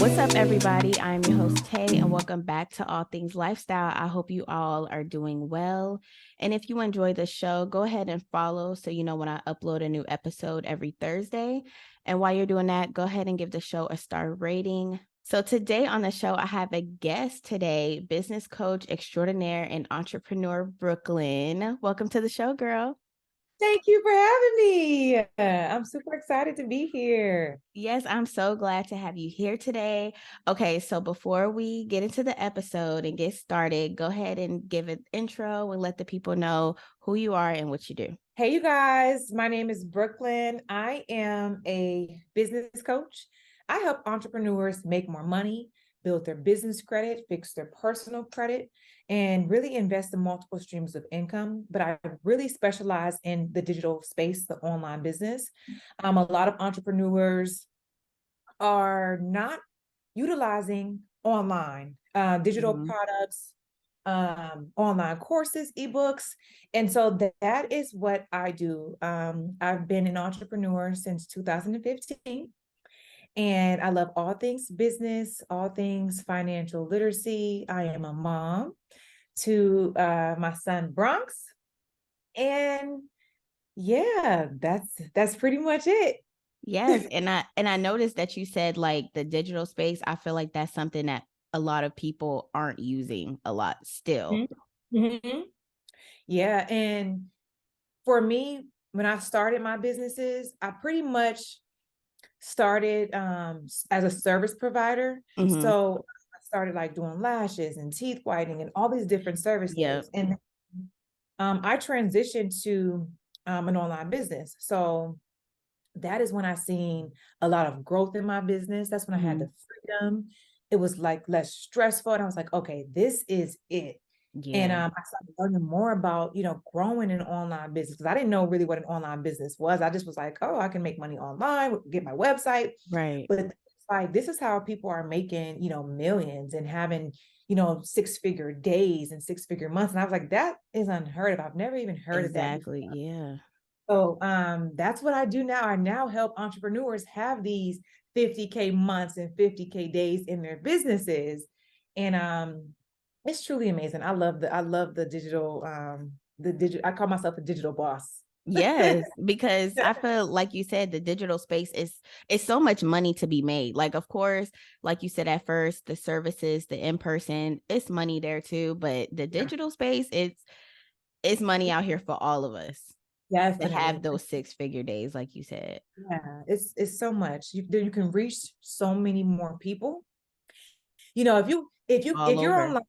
What's up, everybody? I'm your host, Tay, and welcome back to All Things Lifestyle. I hope you all are doing well. And if you enjoy the show, go ahead and follow so you know when I upload a new episode every Thursday. And while you're doing that, go ahead and give the show a star rating. So today on the show, I have a guest today, business coach extraordinaire and entrepreneur, Brooklyn. Welcome to the show, girl. Thank you for having me. I'm super excited to be here. Yes, I'm so glad to have you here today. Okay, so before we get into the episode and get started, go ahead and give an intro and let the people know who you are and what you do. Hey, you guys. My name is Brooklyn. I am a business coach. I help entrepreneurs make more money, build their business credit, fix their personal credit, and really invest in multiple streams of income. But I really specialize in the digital space, the online business. A lot of entrepreneurs are not utilizing online digital Mhm. products, online courses, ebooks. And so that is what I do. I've been an entrepreneur since 2015, and I love all things business, all things financial literacy. I am a mom to my son Bronx, and yeah, that's pretty much it. Yes, and I noticed that you said like the digital space. I feel like that's something that a lot of people aren't using a lot still. Mhm. Yeah, and for me, when I started my businesses, I pretty much started as a service provider. Mhm. So I started like doing lashes and teeth whitening and all these different Yep. services. And I transitioned to an online business. So that is when I seen a lot of growth in my business. That's when I had Mhm. the freedom. It was like less stressful. And I was like, okay, this is it. And Yeah. I started learning more about, growing an online business because I didn't know really what an online business was. I just was like, oh, I can make money online, get my website. Right. But it's like, this is how people are making, millions and having, six-figure days and six-figure months. And I was like, that is unheard of. I've never even heard of that before. Exactly. Yeah. So that's what I do now. I now help entrepreneurs have these 50K months and 50K days in their businesses. And it's truly amazing. I love the digital I call myself a digital boss. Yes, because I feel like you said the digital space is it's so much money to be made. Like, of course, like you said at first, the services, the in-person, it's money there too. But the digital space, it's money out here for all of us to have Definitely. those six-figure days, like you said, Yeah, it's so much. You can reach so many more people. If all you're over. online,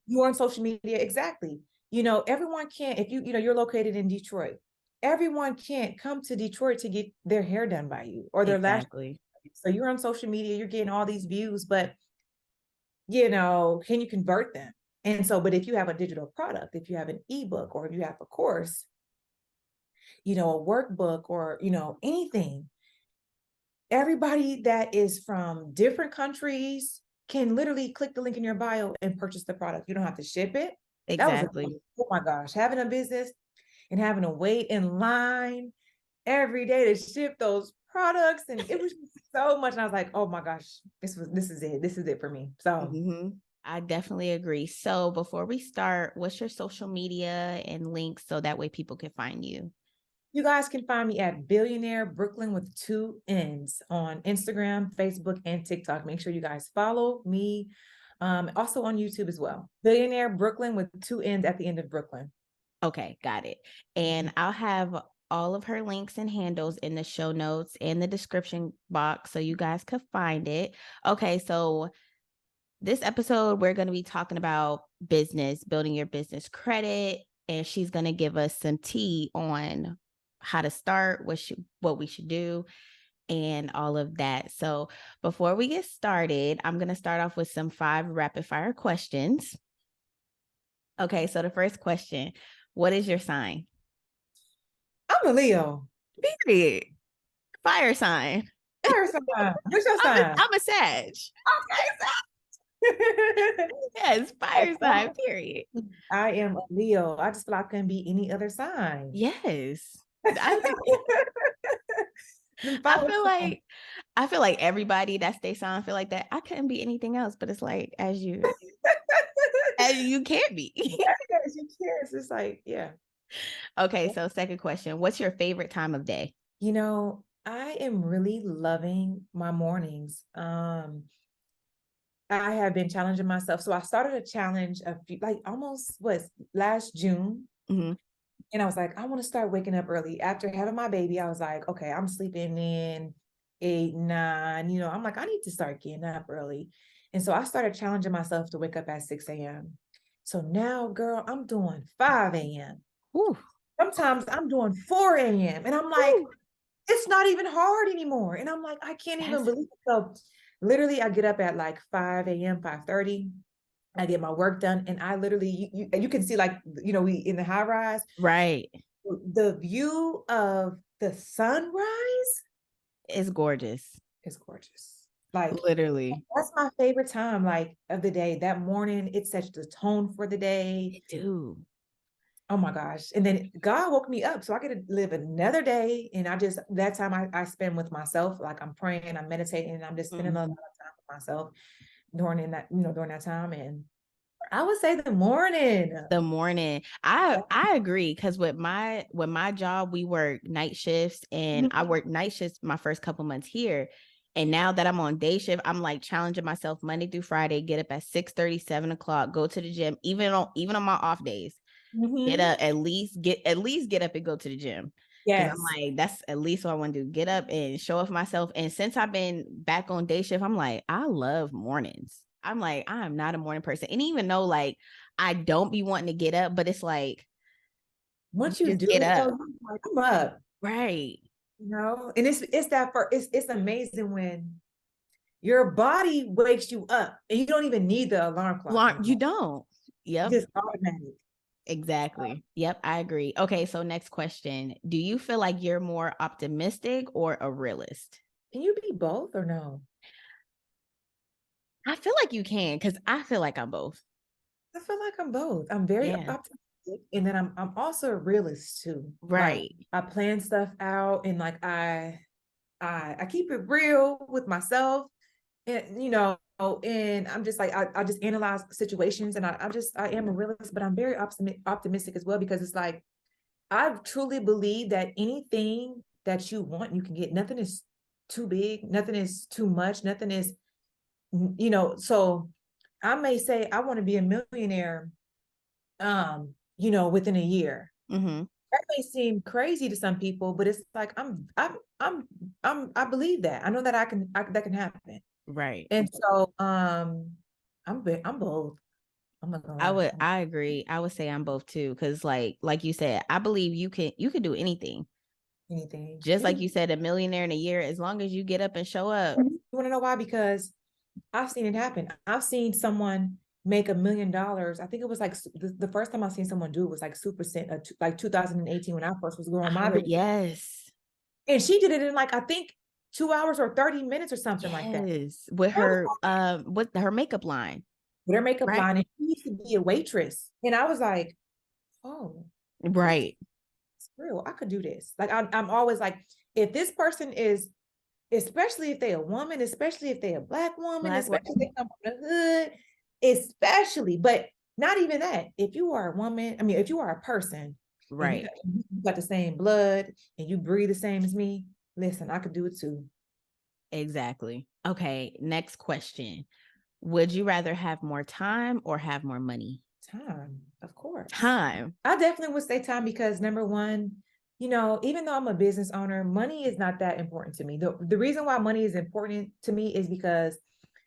you're on social media, exactly. Everyone can't, if you're located in Detroit, everyone can't come to Detroit to get their hair done by you or their lash. Exactly. So you're on social media, you're getting all these views, but can you convert them? And so, but if you have a digital product, if you have an ebook or if you have a course, a workbook or, anything, everybody that is from different countries can literally click the link in your bio and purchase the product. You don't have to ship it. That was Exactly. oh my gosh, having a business and having to wait in line every day to ship those products. And it was so much. And I was like, oh my gosh, this is it. This is it for me. So Hmm. I definitely agree. So before we start, what's your social media and links so that way people can find you? you guys can find me at Billionaire Brooklyn with two N's on Instagram, Facebook, and TikTok. Make sure you guys follow me. Also on YouTube as well. Billionaire Brooklyn with two N's at the end of Brooklyn. Okay, got it. And I'll have all of her links and handles in the show notes and the description box so you guys could find it. Okay, so this episode, we're going to be talking about business, building your business credit, and she's going to give us some tea on how to start, what we should do, and all of that. So before we get started, I'm going to start off with some 5 rapid fire questions. Okay, so the first question, what is your sign? I'm a Leo. Period. Fire sign. Fire sign. What's your sign? I'm a Sag. Okay. Yes, Like, fire sign, oh, period. I am a Leo. I just feel like I couldn't be any other sign. Yes. I agree. Them I follow feel signs. like I feel like everybody that stays silent feel like that. I couldn't be anything else, but it's like as you can't be. Yes, you can. It's like, yeah. Okay, so second question. What's your favorite time of day? I am really loving my mornings. I have been challenging myself. So I started a challenge like almost was last June. Hmm. And I was like, I want to start waking up early. After having my baby, I was like, okay, I'm sleeping in 8, 9. I'm like, I need to start getting up early. And so I started challenging myself to wake up at 6 a.m. So now, girl, I'm doing 5 a.m. Ooh, Sometimes I'm doing 4 a.m. And I'm like, ooh, it's not even hard anymore. And I'm like, I can't even that's believe it. So literally I get up at like 5 a.m., 5:30. I get my work done. And I literally, you can see like, we in the high rise, right. the view of the sunrise It's gorgeous. is gorgeous. Like Literally. that's my favorite time, like of the day. That morning, it sets the tone for the day. It do. Oh my gosh. And then God woke me up so I could live another day. And that time I spend with myself, like I'm praying, I'm meditating, and I'm just spending a lot of Mhm. time with myself during that time. And I would say the morning. The morning. I agree because with my job we work night shifts and I worked night shifts my first couple months here. And now that I'm on day shift, I'm like challenging myself Monday through Friday, get up at 6:30, 7 o'clock, go to the gym, even on my off days. Get Mhm. up at least get up and go to the gym. Cause I'm Yes. like, that's at least what I want to do. Get up and show off myself. And since I've been back on day shift, I'm like, I love mornings. I'm like, I am not a morning person. And even though like I don't be wanting to get up, but it's like you Once you just get do, up. though, you're like, I'm up. Right. And it's amazing when your body wakes you up and you don't even need the alarm clock You anymore. don't. It's Yep. just automatic. Exactly. Yep. I agree. Okay. So next question. Do you feel like you're more optimistic or a realist? Can you be both or no? I feel like you can because I feel like I'm both. I feel like I'm both. I'm very Yeah. optimistic, and then I'm also a realist too. Like Right. I plan stuff out, and like I keep it real with myself, and and I'm just like I just analyze situations, and I am a realist, but I'm very optimistic as well because it's like I truly believe that anything that you want, you can get. Nothing is too big, nothing is too much, nothing is, so I may say I want to be a millionaire, within a year. Mm-hmm. That may seem crazy to some people, but it's like I believe that. I know that that can happen. Right. And so I'm both. I'm not gonna lie. I agree. I would say I'm both too. Cause like you said, I believe you can do anything. Anything. Just like you said, a millionaire in a year, as long as you get up and show up. You want to know why? Because I've seen it happen. I've seen someone make $1 million. I think it was like the first time I seen someone do it was like super cent, like 2018 when I first was growing my business. Yes. And she did it in like I think 2 hours or 30 minutes or something like that. Yes. With I was her with her makeup line. with her makeup Right. line, and she used to be a waitress. And I was like, oh, this Right. is real. I could do this. Like I'm always like, if this person is, especially if they're a woman, especially if they're a black woman, Black especially if they come from the hood, especially, but not even that. If you are a woman, I mean, if you are a person and right. you got the same blood and you breathe the same as me, listen, I could do it too. Exactly. Okay. Next question. Would you rather have more time or have more money? Time, of course. Time. I definitely would say time because number one, even though I'm a business owner, money is not that important to me. The reason why money is important to me is because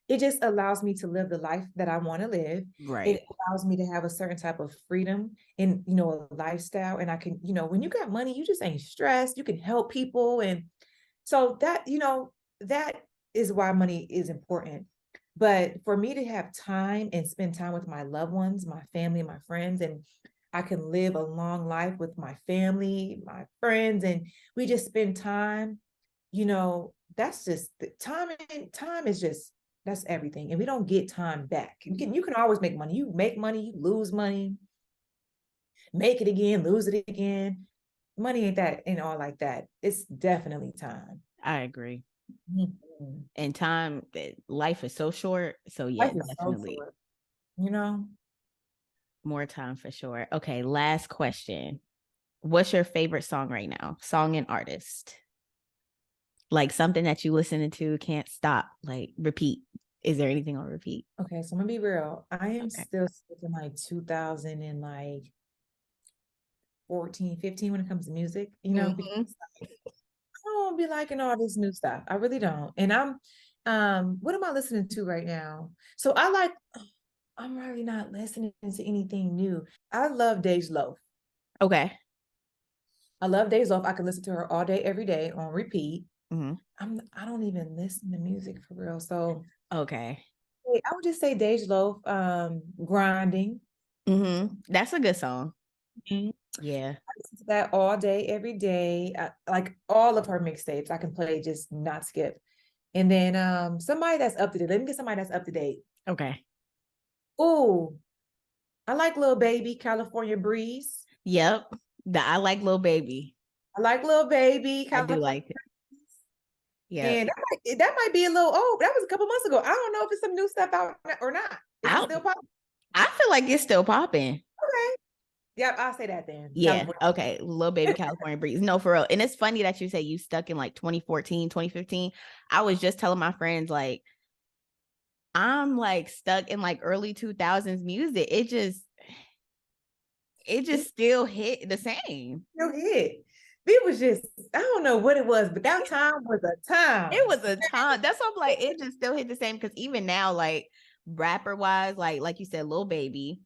it just allows me to live the life that I want to live. Right. It allows me to have a certain type of freedom in, a lifestyle. And I can, when you got money, you just ain't stressed. You can help people. And so that is why money is important. But for me to have time and spend time with my loved ones, my family, my friends, and I can live a long life with my family, my friends, and we just spend time, that's just the time, and time is just that's everything. And we don't get time back. You can always make money. You make money, you lose money, make it again, lose it again. Money ain't all like that. It's definitely time. I agree. Mhm. And life is so short. So yeah, Life is so definitely short, you know? more time for sure. Okay, last question. What's your favorite song right now? Song and artist. Like something that you listening to can't stop, like repeat. Is there anything on repeat? Okay, so I'm gonna be real. I am Okay. still stuck in like 2000 and like 14, 15 when it comes to music, because Mm-hmm. I don't be liking all this new stuff. I really don't. And what am I listening to right now? So I'm really not listening to anything new. I love Dej Loaf. Okay. I love Dej Loaf. I can listen to her all day, every day on repeat. Mm-hmm. I don't even listen to music for real. So Okay. I would just say Dej Loaf, grinding. Mm-hmm. That's a good song. Mhm. Yeah. I listen to that all day, every day. Like all of her mixtapes, I can play just not skip. And then somebody that's up to date. Let me get somebody that's up to date. Okay. Oh, I like Lil Baby, California Breeze. Yep. I like Lil Baby. I like Lil Baby, I do California like it. Breeze. Yep. And that might be a little old, but that was a couple months ago. I don't know if it's some new stuff out or not. Is it I still popular? I feel like it's still popping. Okay. Yeah, I'll say that then. Yeah. California. Okay. Lil Baby California Breeze. No, for real. And it's funny that you say you stuck in like 2014, 2015. I was just telling my friends, like, I'm like stuck in like early 2000s music. It just It's still hit the same. still hit. It was just, I don't know what it was, but that time was a It time. was a ton. That's what I'm like. It just still hit the same because even now, like rapper wise, like you said, Lil Baby,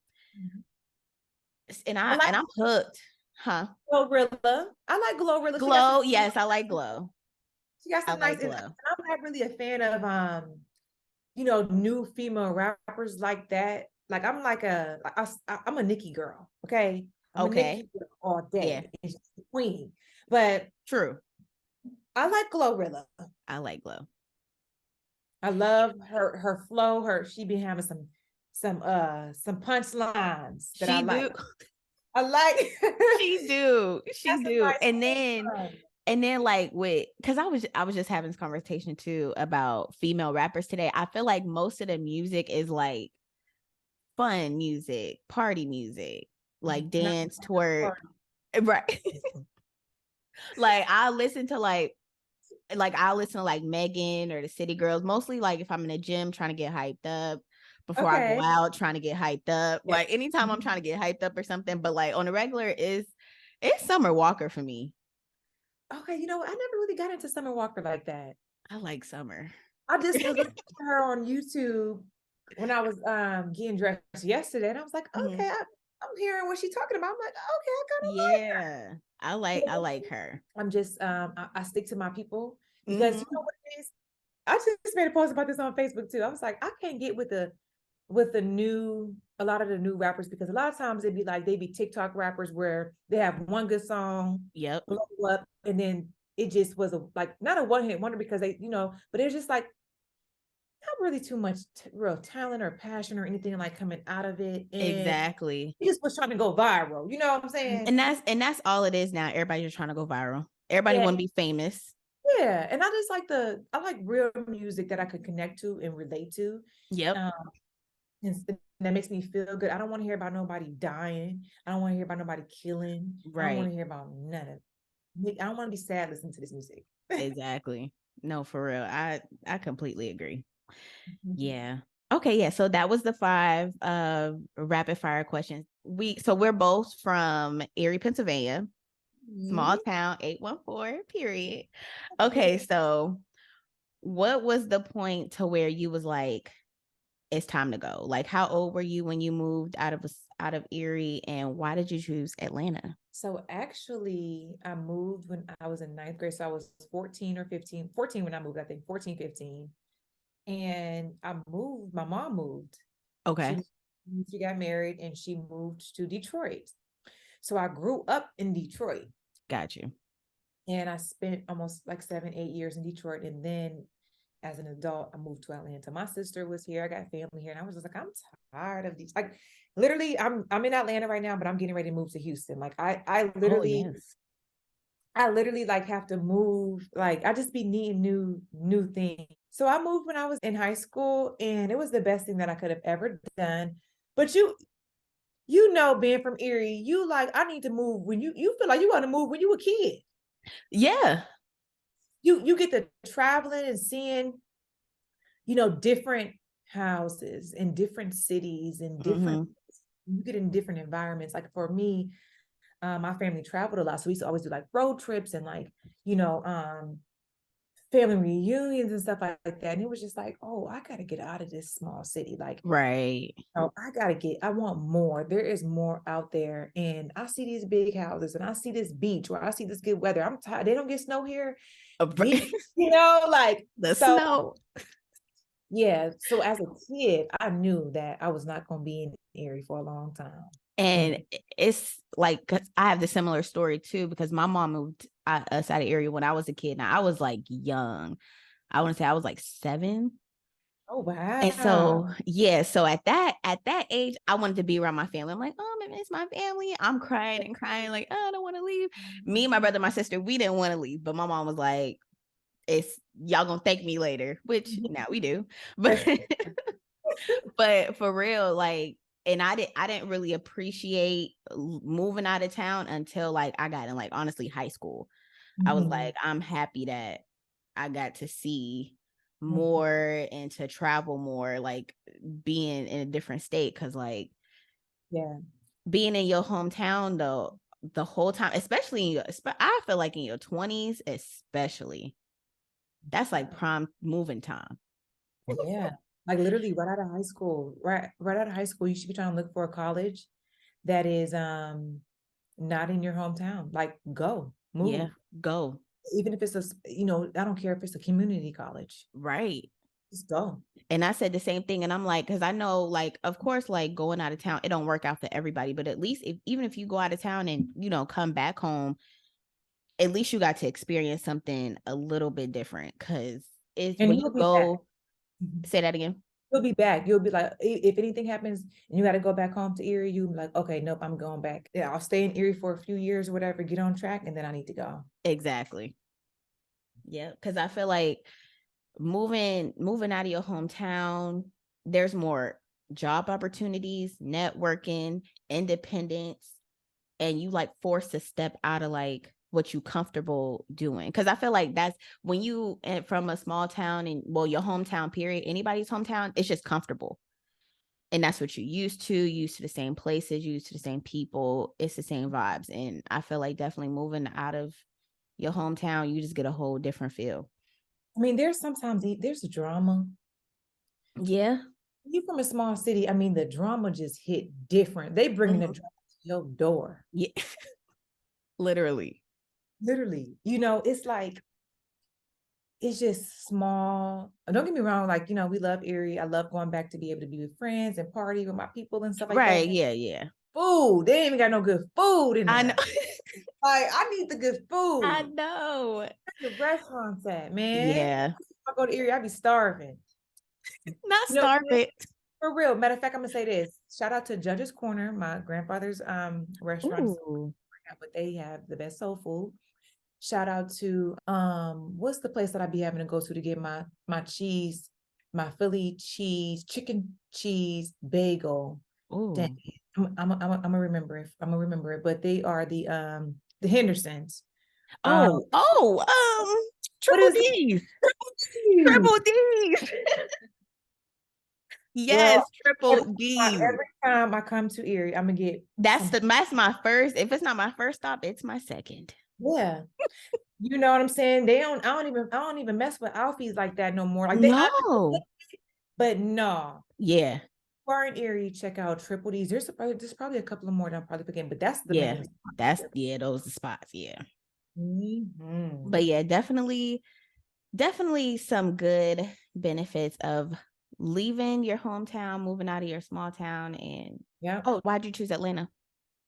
and I like I'm hooked, huh? Glorilla. I like Glorilla. She got some, Glow, yes, I like Glow. she got I some nice, like and Glow. I'm not really a fan of new female rappers like that. Like I'm a Nicki girl. Okay. I'm a Okay, Nicki girl all yeah, day. And she's the queen. But true. I like Glorilla. I like Glow. I love her flow. She be having some punchlines that I She do, like. I like she do, she that's a do, nice and then like with because I was just having this conversation too about female rappers today. I feel like most of the music is like fun music, party music, like not dance, twerk, party. right? Like I listen to like Megan or the City Girls, mostly like if I'm in a gym trying to get hyped up before I go Okay. out trying to get hyped up. Yeah. Like anytime I'm trying to get hyped up or something, but like on a regular is it's Summer Walker for me. Okay, I never really got into Summer Walker like that. I like Summer. I just was listening to her on YouTube when I was getting dressed yesterday, and I was like, Mhm. okay, I'm hearing what she's talking about. I'm like, okay, I kind of like her. Yeah. I like her. I'm just I stick to my people because you know Mhm. what it is. I just made a post about this on Facebook too. I was like, I can't get with the new a lot of the new rappers because a lot of times they be TikTok rappers where they have one good song, Yep. blow up, and then it just was like not a one hit wonder because but it's just like not really too much real talent or passion or anything like coming out of it. And Exactly. he just was trying to go viral. You know what I'm saying? And that's all it is now. Everybody's just trying to go viral. Everybody Yeah. want to be famous. Yeah. And I like real music that I could connect to and relate to. Yep. Um, and that makes me feel good. I don't want to hear about nobody dying. I don't want to hear about nobody killing. I don't want Right. to hear about none of it. I don't want to be sad listening to this music. Exactly. No, for real. I completely agree. Yeah. Okay, yeah. So that was the five rapid fire questions. We're both from Erie, Pennsylvania, small town 814, period. Okay, so what was the point to where you was like it's time to go? Like how old were you when you moved out of Erie and why did you choose Atlanta? So actually, I moved when I was in ninth grade. So I was 14 or 15, 14 when I moved, I think 14, 15. And my mom moved. Okay, She got married and she moved to Detroit. So I grew up in Detroit got you. and I spent almost like 7, 8 years in Detroit. And then as an adult, I moved to Atlanta. My sister was here. I got family here. And I was just like, I'm tired of these. Like literally, I'm in Atlanta right now, but I'm getting ready to move to Houston. Like I Oh literally yes. I literally like have to move. Like I just be needing new things. So I moved when I was in high school, and it was the best thing that I could have ever done. But you know, being from Erie, you like I need to move when you feel like you want to move when you a kid. Yeah. You get to traveling and seeing, different houses in different cities and different, Hmm. you get in different environments. Like for me, my family traveled a lot. So we used to always do like road trips and like, you know, family reunions and stuff like that. And it was just like, oh, I gotta get out of this small city. Like, Right. oh, I want more. There is more out there. And I see these big houses and I see this beach where I see this good weather. I'm tired. They don't get snow here. We, like, The so snow. yeah. So as a kid, I knew that I was not gonna be in Erie for a long time. And And it's like, 'cause I have the similar story too, because my mom moved us out of area when I was a kid. Now I was like young. I want to say I was like 7. oh And so, wow. yeah, so at that age, I wanted to be around my family. I'm like, oh, I miss my family. I'm crying and crying, like, oh, I don't want to leave. Me, my brother, my sister, we didn't want to leave, but my mom was like, it's y'all gonna thank me later, which now we do. But but for real, like, and I didn't really appreciate moving out of town until like I got in like honestly high school. I was Mhm. like, I'm happy that I got to see Mhm. more and to travel more, like being in a different state. Cause like Yeah. being in your hometown though, the whole time, especially in I feel like in your 20s, especially, that's like prime moving time. Yeah. Like literally right out of high school, right out of high school, you should be trying to look for a college that is not in your hometown. Like go, Yeah, move. go. Even if it's I don't care if it's a community college. Right. Just go. And I said the same thing. And I'm like, because I know, like, of course, like going out of town, it don't work out for everybody. But at least even if you go out of town and, come back home, at least you got to experience something a little bit different. Cause it's And when you you'll be back. go, Mhm. say that again. You'll be back. You'll be like, if anything happens and you got to go back home to Erie, you'll be like, okay, nope, I'm going back. Yeah, I'll stay in Erie for a few years or whatever, get on track, and then I need to go. Exactly. Yeah. Cause I feel like moving out of your hometown, there's more job opportunities, networking, independence, and you like forced to step out of like what you comfortable doing. Because I feel like that's when you from a small town, and well, your hometown period, anybody's hometown, it's just comfortable, and that's what you're used to the same places, used to the same people, it's the same vibes. And I feel like definitely moving out of your hometown, you just get a whole different feel. I mean, there's sometimes there's a drama. Yeah. You from a small city, I mean, the drama just hit different. They bringing the Mhm. drama to your door. Yeah. Literally. Literally. It's like it's just small. Don't get me wrong, like, we love Erie. I love going back to be able to be with friends and party with my people and stuff like that. Right. Yeah. Yeah. Food, they ain't even got no good food in I know. there. Like, I need the good I food. know. Where the restaurants at, man? Yeah. I go to Erie, I be starving. Not You know, starving. for real. Matter of fact, I'm gonna say this. Shout out to Judge's Corner, my grandfather's restaurant. Ooh. But they have the best soul food. Shout out to what's the place that I be having to go to get my cheese, my Philly cheese, chicken cheese bagel. Dang, Ooh. I'm gonna remember it. I'm gonna remember it. But they are the Hendersons. Um, what Triple is the D's. cheese? Triple D's. Girl, Yes, triple D. every time I come to Erie, I'm gonna get some. That's my first. If it's not my first stop, it's my second. Yeah, you know what I'm saying? They don't. I don't even mess with Alfie's like that no more. Like No. but no. Yeah. Far in Erie, check out Triple D's. There's probably a couple of more that I'm probably picking, but that's the Yeah. main. That's those are spots. Yeah. Mhm. But yeah, definitely some good benefits of leaving your hometown, moving out of your small town. And Yeah. oh, why'd you choose Atlanta?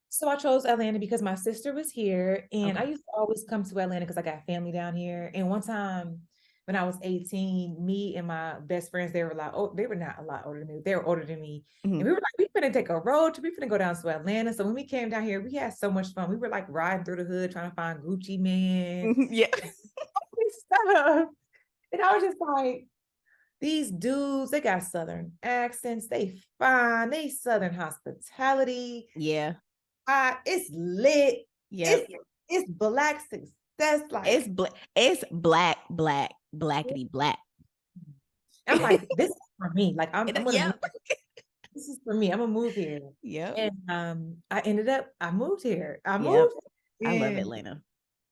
So I chose Atlanta because my sister was here, and I Okay. used to always come to Atlanta because I got family down here. And one time, when I was 18, me and my best friends, they were like, oh, they were not a lot older than me. They were older than me. Mhm. And we were like, we finna take a road trip. We finna go down to Atlanta. So when we came down here, we had so much fun. We were like riding through the hood, trying to find Gucci Man Yeah. and stuff. And I was just like, these dudes, they got Southern accents. They fine. They Southern hospitality. Yeah. It's lit. Yep. It's black success. Like, It's blackity black. I'm like, this is for me. Like, I'm gonna move. Yep. This is for me. I'm gonna move here. Yep. And I moved here. I Yep. moved I love and Atlanta.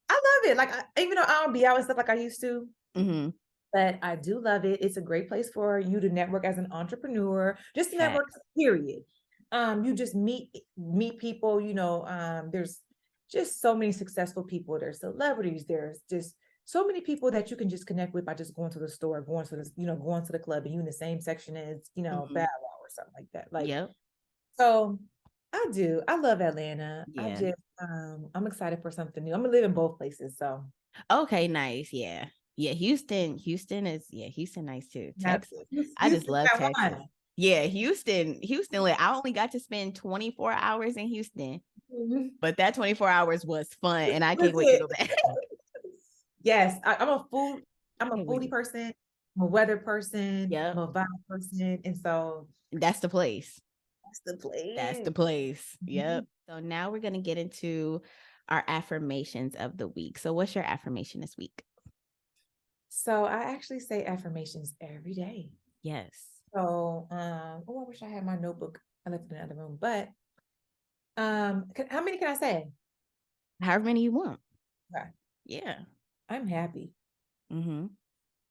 I love it. Like, even though I don't be out and stuff like I used to, Mm-hmm. but I do love it. It's a great place for you to network as an entrepreneur, just to network, Facts. period. You just meet people, there's just so many successful people. There's celebrities, there's just so many people that you can just connect with by just going to the store, going to the club, and you in the same section as, Mm-hmm. Bow Wow or something like that. Like, Yep. so I do. I love Atlanta. Yeah. I'm excited for something new. I'm gonna live in both places. So Okay, nice. Yeah. Yeah. Houston nice too. now, Texas. I just Houston love got Texas. one. Yeah, Houston, like, I only got to spend 24 hours in Houston, but that 24 hours was fun and I can't wait to Listen, go back. yes, I'm a Can't wait foodie to- person, I'm a weather person, I'm Yep. a vibe person, and so That's the place. that's the That's place. the place. Yep. Mhm. So now we're going to get into our affirmations of the week. So what's your affirmation this week? So I actually say affirmations every day. Yes. So, oh, I wish I had my notebook. I left it in the other room, but how many can I say? However many you want. Okay. Yeah. I'm happy. Mm-hmm.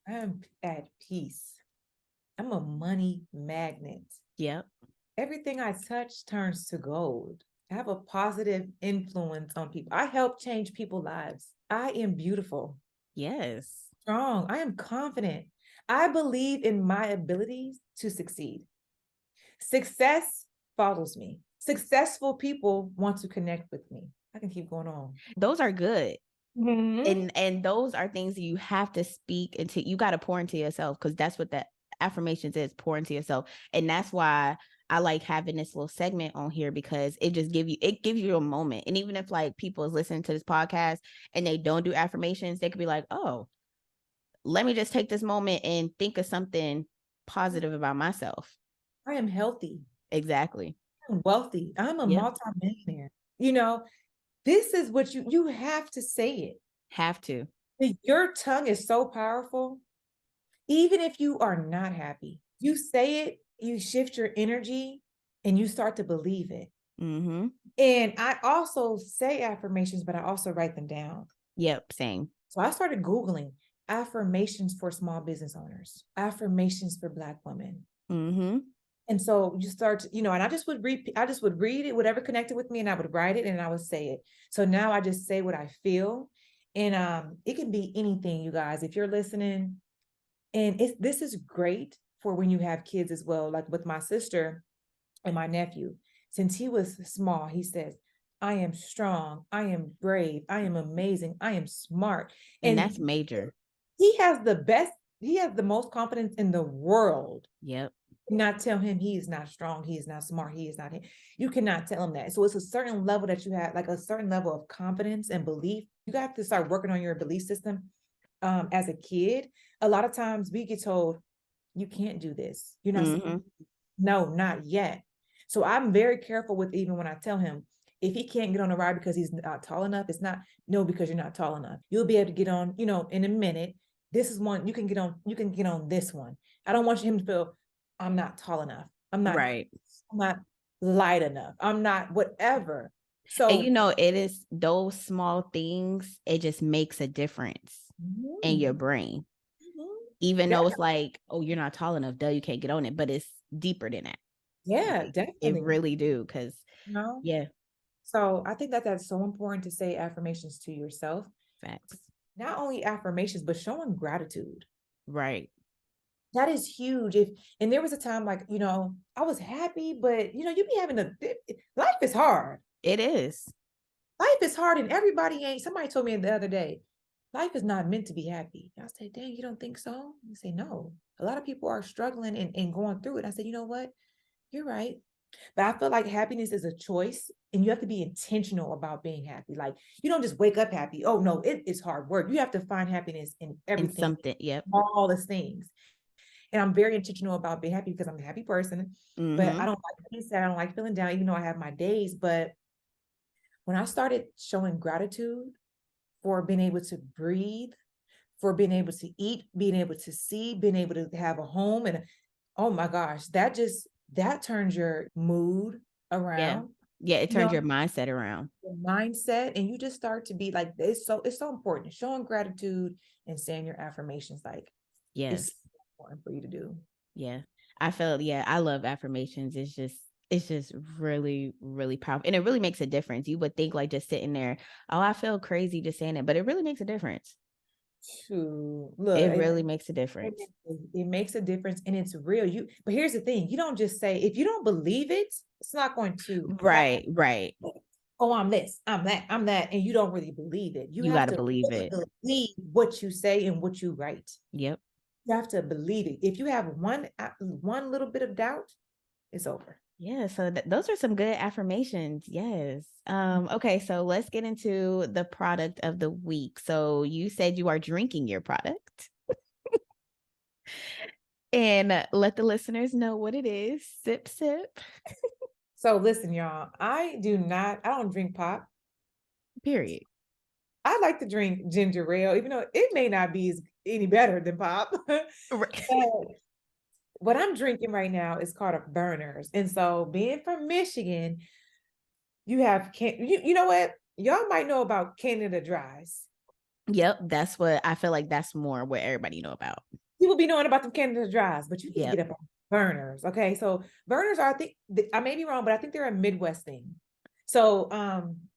I'm at peace. I'm a money magnet. Yep. Everything I touch turns to gold. I have a positive influence on people. I help change people's lives. I am beautiful, Yes. strong. I am confident. I believe in my abilities to succeed. Success follows me. Successful people want to connect with me. I can keep going on. Those are good. Mhm. And those are things that you have to speak into. You got to pour into yourself, because that's what the affirmations is, pour into yourself. And that's why I like having this little segment on here, because it gives you a moment. And even if like people is listening to this podcast and they don't do affirmations, they could be like, oh, let me just take this moment and think of something positive about myself. I am healthy. Exactly. I'm wealthy. I'm a Yep. multimillionaire. You know, this is what you have to say it. Have to. Your tongue is so powerful. Even if you are not happy, you say it, you shift your energy, and you start to believe it. Mm-hmm. And I also say affirmations, but I also write them down. Yep. Same. So I started Googling affirmations for small business owners, affirmations for Black women. Mm-hmm. And so you start to, and I just would read it, whatever connected with me, and I would write it and I would say it. So now I just say what I feel. And it can be anything, you guys. If you're listening, and this is great for when you have kids as well. Like with my sister and my nephew, since he was small, he says, I am strong, I am brave, I am amazing, I am smart. And that's And major. he has the most confidence in the world. Yep. Not tell him he is not strong, he is not smart, he is not him. You cannot tell him that. So it's a certain level that you have, like a certain level of confidence and belief. You have to start working on your belief system. As a kid, a lot of times we get told, you can't do this. You're not Mm-hmm. supposed to. No, not yet. So I'm very careful with, even when I tell him, if he can't get on a ride because he's not tall enough, it's not, no, because you're not tall enough. You'll be able to get on, in a minute. This is one you can get on this one. I don't want him to feel, I'm not tall enough. Right. I'm not light enough. I'm not whatever. And So it is those small things, it just makes a difference in your mhm, brain. mhm. Even Yeah, though it's like, oh, you're not tall enough, duh, you can't get on it. But it's deeper than that. yeah, Like, it definitely. really do. Cause You know? yeah, So I think that that's so important to say affirmations to yourself. facts. Not only affirmations, but showing gratitude. Right. That is huge. And there was a time like, I was happy, but you be having life is hard. It is. Life is hard, and everybody ain't. Somebody told me the other day, life is not meant to be happy. I say, dang, you don't think so? You say, no. A lot of people are struggling and going through it. I said, you know what? You're right. But I feel like happiness is a choice and you have to be intentional about being happy. Like you don't just wake up happy. Oh no, it is hard work. You have to find happiness in And everything, something, yep. all the things. And I'm very intentional about being happy because I'm a happy person. But I Mm-hmm. don't like being sad. I don't like feeling down, even though I have my days. But when I started showing gratitude for being able to breathe, for being able to eat, being able to see, being able to have a home, and oh my gosh, that turns your mood Yeah. around. Yeah, it You turns know, your mindset around. your mindset, and you just start to be like, it's so important. Showing gratitude and saying your affirmations, like Yes. it's important for you to do. Yeah. I felt, yeah, I love affirmations. It's just really, really powerful. And it really makes a difference. You would think like just sitting there, oh, I feel crazy just saying it, but it really makes a difference. To look, It really makes a difference. it makes a difference and it's real. But here's the thing: you don't just say, if you don't believe it, it's not going to happen. Right, right. Oh, I'm this, I'm that, and you don't really believe it. You You have got to to believe really it. believe what you say and what you write. Yep. You have to believe it. If you have one little bit of doubt, it's over. Yeah, so those are some good affirmations. Yes. Okay, so let's get into the product of the week. So you said you are drinking your product and let the listeners know what it is. Sip, sip. So listen, y'all, I don't drink pop. Period. I like to drink ginger ale, even though it may not be any better than pop. Right. But what I'm drinking right now is called a Burners. And so being from Michigan, you know what? Y'all might know about Canada Dries. Yep, that's what I feel like that's more what everybody know about. People be knowing about the Canada Dries, but you need to Yep. get up on Burners. Okay. So Burners are, I think I may be wrong, but I think they're a Midwest thing. So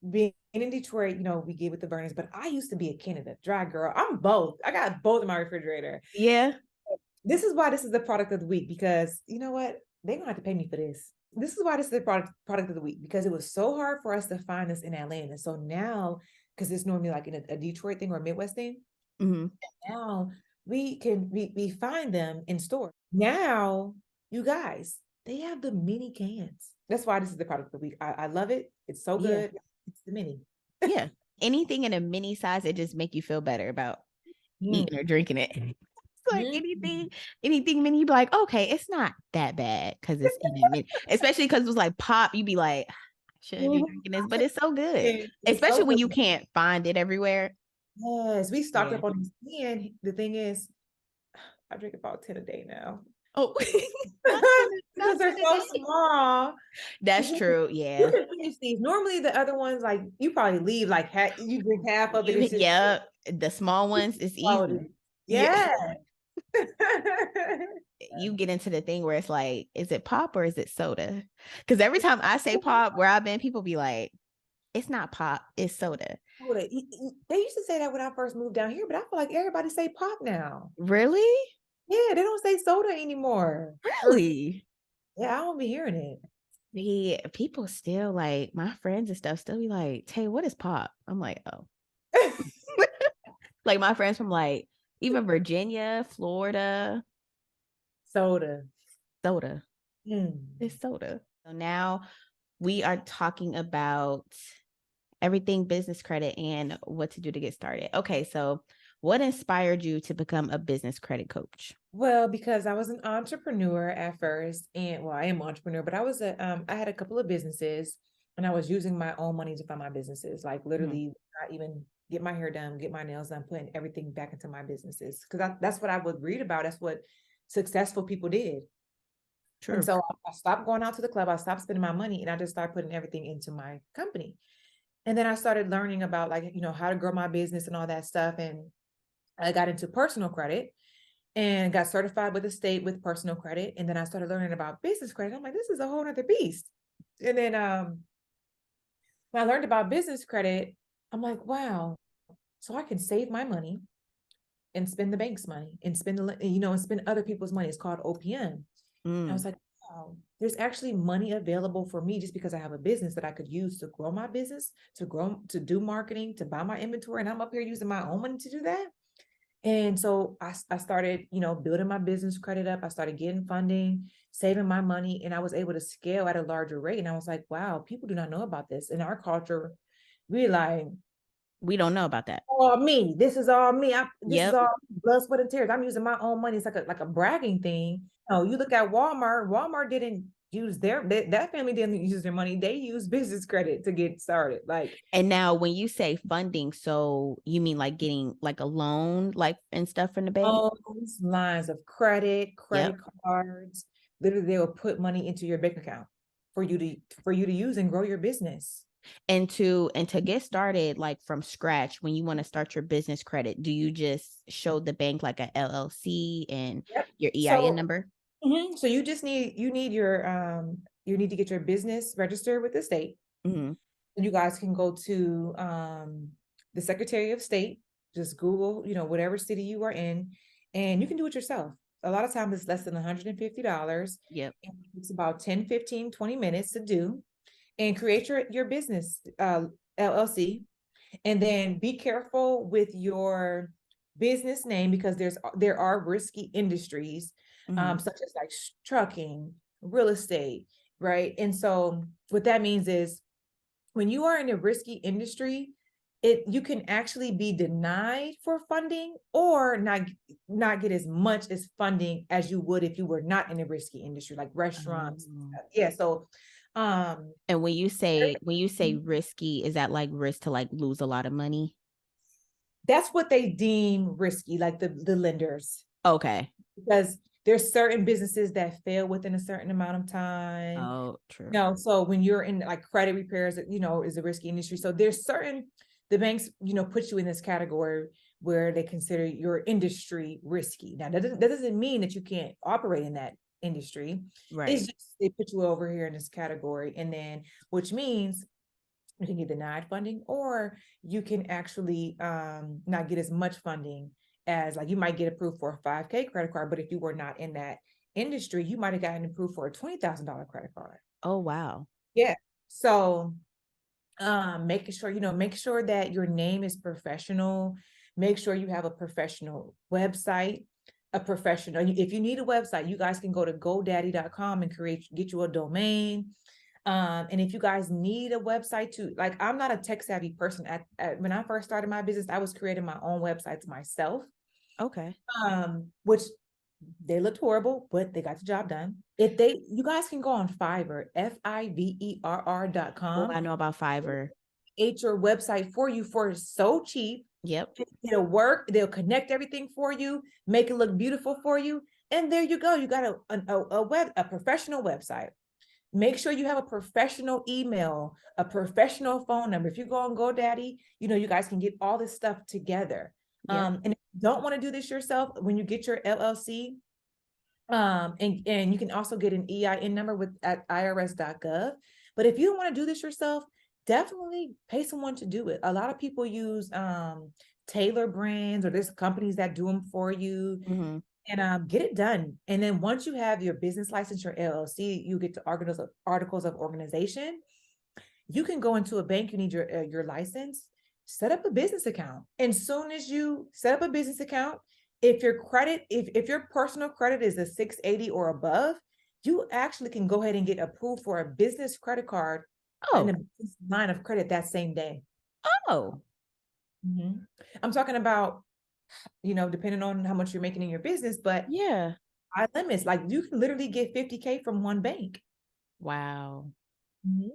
being in Detroit, we get with the Burners, but I used to be a Canada Dry girl. I'm both. I got both in my refrigerator. Yeah. This is why this is the product of the week, because you know what? They're gonna have to pay me for this. This is why this is the product of the week, because it was so hard for us to find this in Atlanta. So now, because it's normally like in a Detroit thing or a Midwest thing, Hmm. now we find them in store. Now, you guys, they have the mini cans. That's why this is the product of the week. I love it. It's so Yeah. good. It's the mini. Yeah. Anything in a mini size, it just make you feel better about Mm. eating or drinking it. It's like Mm. anything mini, you be like, okay, it's not that bad because it's in a mini. Especially because it was like pop, you be like, I shouldn't be Mhm. drinking this, but it's so good. It's Especially so when good. you can't find it everywhere. Yes, we stocked Yeah. up on these. And the thing is, I drink about 10 a day now. Oh, not 10, Because not they're 10 a so day. small. That's You true. you Yeah. can finish these. Normally, the other ones, like you probably leave like you drink half of it. It's just Yeah. The small ones, it's easy. quality. Yeah. Yeah. You get into the thing where it's like, is it pop or is it soda? Because every time I say pop, where I've been, people be like, it's not pop, it's soda. They used to say that when I first moved down here, but I feel like everybody say pop now. Really? Yeah, they don't say soda anymore. Or Really? yeah, I don't be hearing it. The people still like my friends and stuff still be like, Tay, what is pop? I'm like, oh. Like my friends from like even Virginia, Florida, Soda. soda. Mm. It's soda. So now we are talking about everything business credit and what to do to get started. Okay, so what inspired you to become a business credit coach? Well, because I was an entrepreneur at first, and well, I am an entrepreneur, but I had a couple of businesses, and I was using my own money to fund my businesses, like Mhm. literally not even get my hair done, get my nails done, putting everything back into my businesses because that's what I would read about. That's what successful people did. And True. so I stopped going out to the club. I stopped spending my money, and I just started putting everything into my company. And then I started learning about like how to grow my business and all that stuff, and I got into personal credit and got certified with the state with personal credit. And then I started learning about business credit. I'm like, this is a whole other beast. And then when I learned about business credit, I'm like, wow, so I can save my money and spend the bank's money and spend and spend other people's money. It's called OPM. I was Mm. like, there's actually money available for me just because I have a business that I could use to grow my business, to do marketing, to buy my inventory. And I'm up here using my own money to do that. And so I started, building my business credit up. I started getting funding, saving my money, and I was able to scale at a larger rate. And I was like, wow, people do not know about this. In our culture, we like, We don't know about that. all me. This is all me. This is Yep. all blood, sweat, and tears. I'm using my own money. It's like a bragging thing. No, you look at Walmart. Walmart didn't use that family didn't use their money. They used business credit to get started. Like, And now when you say funding, so you mean like getting like a loan, like and stuff from the bank? loans, lines of credit, credit Yep. cards. Literally, they will put money into your bank account for you to use and grow your business. And to get started like from scratch, when you want to start your business credit, do you just show the bank like a LLC and Yep. your EIN So, number? so you need to get your business registered with the state. Hmm. You guys can go to the Secretary of State, just Google, whatever city you are in, and you can do it yourself. A lot of times it's less than $150. Yep. And it's about 10, 15, 20 minutes to do and create your business LLC. And then be careful with your business name because there are risky industries, Hmm. such as like trucking, real estate, right? And so what that means is when you are in a risky industry, you can actually be denied for funding or not get as much as funding as you would if you were not in a risky industry like restaurants. Um, Yeah, so um and when you say risky, is that like risk to like lose a lot of money? that's what they deem risky, like the lenders, Okay. because there's certain businesses that fail within a certain amount of time. Oh, true. No, so when you're in like credit repairs, is a risky industry. So there's certain the banks, put you in this category where they consider your industry risky. Now that doesn't mean that you can't operate in that industry. It's Right. just they put you over here in this category, and then which means you can get denied funding or you can actually not get as much funding as like you might get approved for a 5K credit card, but if you were not in that industry, you might have gotten approved for a $20,000 credit card. Oh, wow. Yeah. So make sure that your name is professional. Make sure you have a professional website, a professional. If you need a website, you guys can go to godaddy.com and get you a domain. And if you guys need a website too, like I'm not a tech savvy person. When I first started my business, I was creating my own websites myself, Okay. which they looked horrible, but they got the job done. You guys can go on Fiverr, Oh, Fiverr.com. I know about Fiverr. Create your website for you for so cheap. Yep. It'll work. They'll connect everything for you, make it look beautiful for you, and there you go. You got a professional website. Make sure you have a professional email, a professional phone number. If you go on GoDaddy, you guys can get all this stuff together. Yep. And if you don't want to do this yourself, when you get your LLC, and you can also get an EIN number at irs.gov. But if you don't want to do this yourself, definitely pay someone to do it. A lot of people use Taylor brands, or there's companies that do them for you, Hmm. and get it done. And then once you have your business license, your LLC, you get to articles of organization. You can go into a bank. You need your license. Set up a business account. And soon as you set up a business account, if your personal credit is a 680 or above, you actually can go ahead and get approved for a business credit card and a Oh. business line of credit that same day. Oh. Mhm. I'm talking about, depending on how much you're making in your business, but Yeah. high limits, like you can literally get 50K from one bank. Wow. Mhm.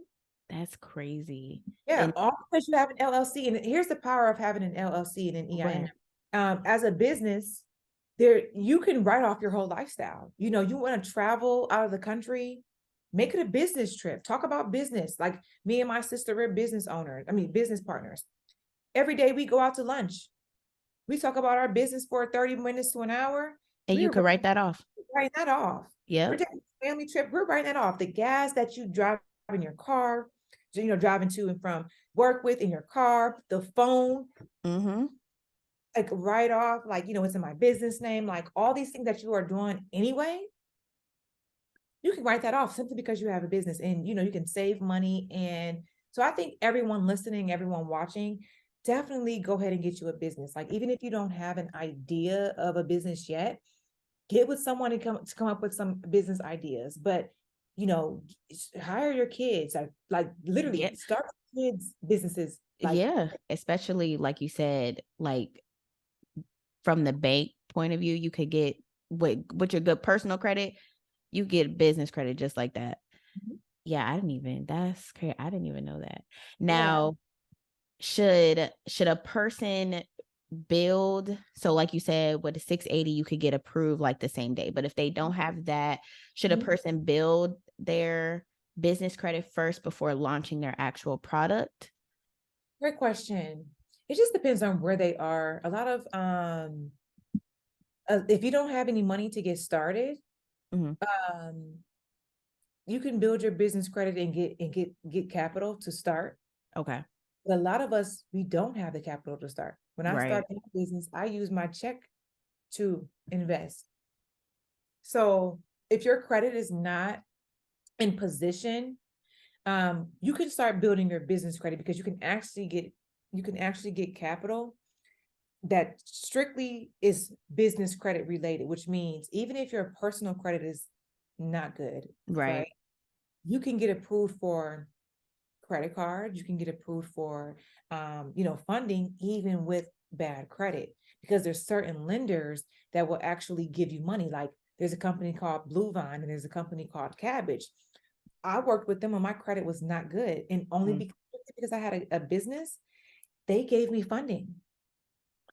That's crazy. Yeah, And all because you have an LLC. And here's the power of having an LLC and an EIN. right. As a business, you can write off your whole lifestyle. You want to travel out of the country, make it a business trip. Talk about business. Like me and my sister, we're business partners. Every day we go out to lunch. We talk about our business for 30 minutes to an hour. And you We're could write that off. writing that off. We're Yep. taking a family trip. We're writing that off. The gas that you drive in your car, driving to and from work with in your car, the phone, Mm-hmm. like write off, like, it's in my business name, like all these things that you are doing anyway. you can write that off simply because you have a business, and you can save money. And so I think everyone listening, everyone watching, definitely go ahead and get you a business. Like, even if you don't have an idea of a business yet, get with someone to come up with some business ideas. But you know hire your kids, like literally Yeah. start kids businesses, like Yeah. Especially like you said, like from the bank point of view, you could get with your good personal credit, you get business credit just like that. Yeah, that's crazy. I didn't even know that. yeah. Now, should a person build, so like you said, with a 680 you could get approved like the same day, but if they don't have that, should a Mhm. person build their business credit first before launching their actual product? Great question. It just depends on where they are. A lot of if you don't have any money to get started, Mhm. um you can build your business credit and get capital to start. Okay. But a lot of us, we don't have the capital to start. When I Right. started my business, I use my check to invest. So if your credit is not in position, you can start building your business credit, because you can actually get capital that strictly is business credit related, which means even if your personal credit is not good, right? Right. You can get approved for credit cards, you can get approved for funding even with bad credit, because there's certain lenders that will actually give you money. Like, there's a company called Blue Vine and there's a company called Cabbage. I worked with them when my credit was not good, and only Mm. because I had a business, they gave me funding.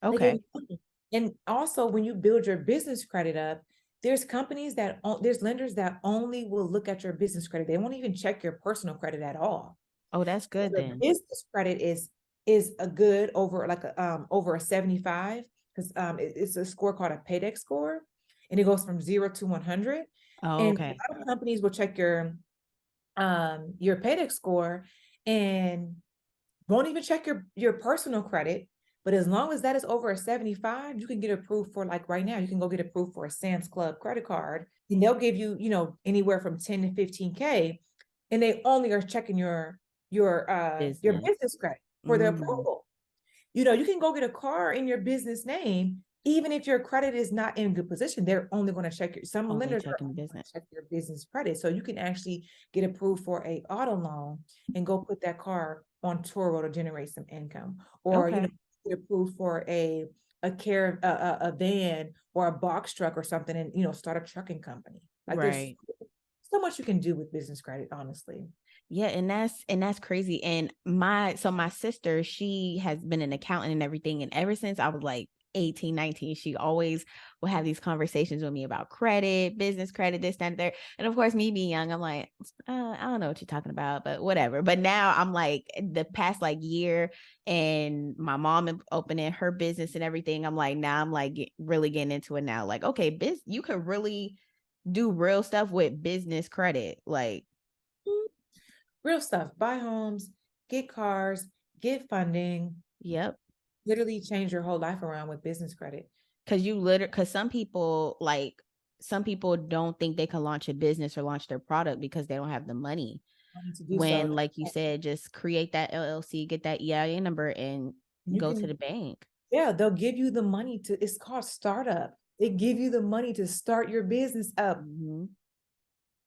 They gave Okay. me funding. And also, when you build your business credit up, there's lenders that only will look at your business credit. They won't even check your personal credit at all. Oh, that's good Your then. business credit is a good over, like over a 75, because it's a score called a paydex score, and it goes from 0 to 100. Oh, And okay. a lot of companies will check your paydex score and won't even check your personal credit. But as long as that is over a 75, you can get approved for, like, right now, you can go get approved for a Sam's Club credit card, and they'll give you, anywhere from 10 to 15K. And they only are checking your Business. business credit for the Mm. approval. You can go get a car in your business name, even if your credit is not in a good position. They're only going to check some Only lenders are checking only going business. to check your business credit. So you can actually get approved for a auto loan and go put that car on Turo to generate some income. Or, Okay. get approved for a van or a box truck or something, and start a trucking company. Like, there's Right. so much you can do with business credit, honestly. Yeah, and that's crazy. And my sister, she has been an accountant and everything. And ever since I was like 18, 19, she always will have these conversations with me about credit, business credit, this, that, and there. And of course, me being young, I'm like, I don't know what you're talking about, but whatever. But now I'm like, the past like year, and my mom opening her business and everything. I'm like, now I'm like really getting into it now. Like, okay, you could really do real stuff with business credit. Like, Real stuff. Buy homes, get cars, get funding, yep. literally change your whole life around with business credit. Because some people don't think they can launch a business or launch their product because they don't have the money. Money to do so. When, like you said, just create that LLC, get that EIN number, and You go to can, the bank. yeah, they'll give you the money it's called startup. They give you the money to start your business up. Mhm.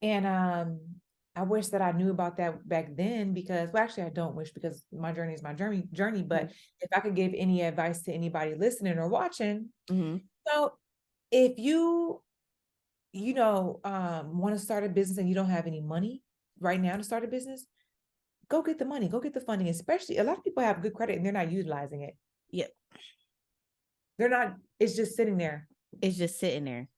And I wish that I knew about that back then, because, well, actually I don't wish, because my journey is my journey. But Mhm. if I could give any advice to anybody listening or watching, Mhm. so if you want to start a business and you don't have any money right now to start a business, go get the money, go get the funding. Especially, a lot of people have good credit and they're not utilizing it. Yep. They're not, it's just sitting there. It's just sitting there.